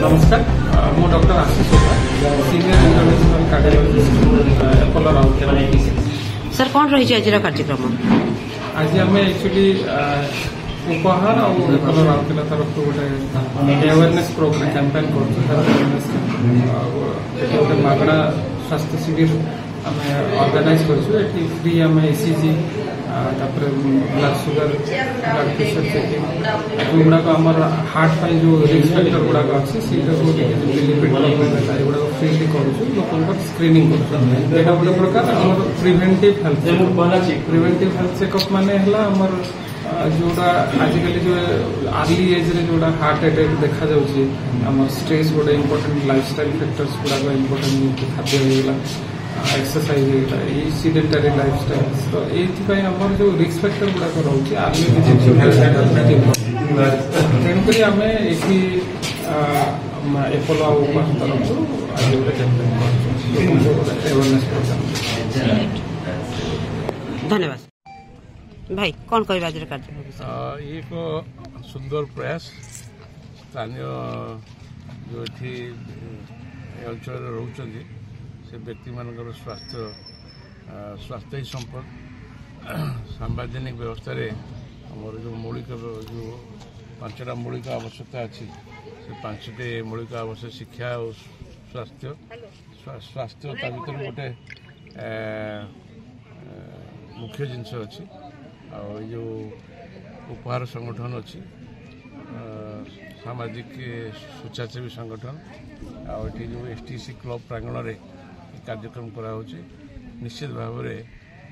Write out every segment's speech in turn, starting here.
नमस्कार मु doctor Ashish senior international cardiologist Apollo Rourkela. Sir कौन रही आज कार्यक्रम? आज आम एक्चुअली उपहार और अपोलो राउरकेला तरफ गोटे अवेयरनेस प्रोग्राम कैंपेन कर मागणा स्वास्थ्य शिविर आम ऑर्गेनाइज कर फ्री आम ECG blood sugar blood pressure checking गुड़ाक आमर हार्ट पर जो रिस्क फैक्टर गुड़ाक अच्छे गुड़ा फ्री कर स्क्रीनिंग कर गोटे प्रकार प्रिवेंटिव हेल्थ चेकअप माने जोड़ा आजिकल जो अर्ली एज रे जोड़ा हार्ट अटैक देखा जाम स्ट्रेस गोटे इंपोर्टेंट लाइफस्टाइल फैक्टर्स गुड़ाक इंपोर्टेंट खाद्य होगा एक्सरसाइज होगा ये सीडेंटरी लाइफस्टाइल तो ये आम जो रिस्क फैक्टर गुड़ाक रोचे आर्मी तेणुक आम ये एपोलो तरफ आज गोटे कैंपेन अवेयरनेस प्रोग्राम। धन्यवाद भाई कौन कह कार्य एक सुंदर प्रयास स्थानीय जो अंचल रोचे से व्यक्ति मान स्वास्थ्य ही संपद सांविधानिक व्यवस्था आमर जो मौलिक जो 5टा मौलिक आवश्यकता अच्छी से 5टे मौलिक आवश्यक शिक्षा और स्वास्थ्य स्वास्थ्य ता भर गोटे मुख्य जिनस अच्छी जो उपहार संगठन अच्छी सामाजिक स्वेच्छासेवी संगठन आठी जो STC क्लब प्रांगण में कार्यक्रम करा निश्चित भाव में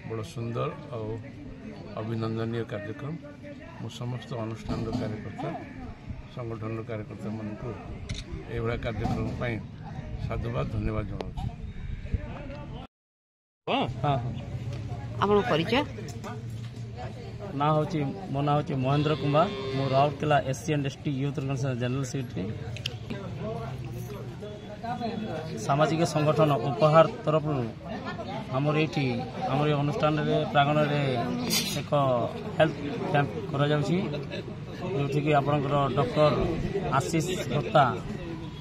बड़ सुंदर और अभिनंदनीय कार्यक्रम मु समस्त अनुष्ठान कार्यकर्ता संगठन कार्यकर्ता मान ये कार्यक्रम साधुवाद धन्यवाद जनाऊँ। परिचय ना हूँ मो ना हूँ महेंद्र कुमार मो Rourkela SC and ST youth organisation general secretary. सामाजिक संगठन उपहार तरफ आमर ये अनुष्ठान प्रांगण में एक हेल्थ कैंप कर आपणकर डॉक्टर आशीष दत्ता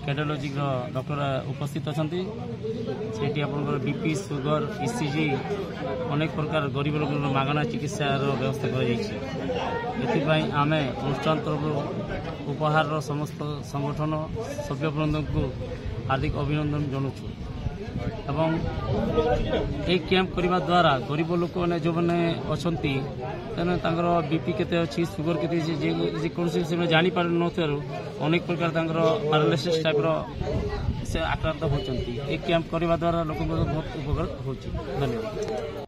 कार्डियोलॉजी डॉक्टर उपस्थित अच्छा आपंकर BP सुगर ECG अनेक प्रकार गरीब लोक मागणा चिकित्सा व्यवस्था कर आम अनुष्ठान तरफ उपहार समस्त संगठन सभ्यवृंद को हार्दिक अभिनंदन जनाऊँ एवं एक कैंप करने द्वारा गरीब लोक मैंने जो मैंने अच्छा BP केते अच्छी सुगर केते जेकोसी से जापर अनेक प्रकार पैरालिसिस टाइप से आक्रांत होती। एक कैंप करने द्वारा लोक बहुत उपकार हो। धन्यवाद।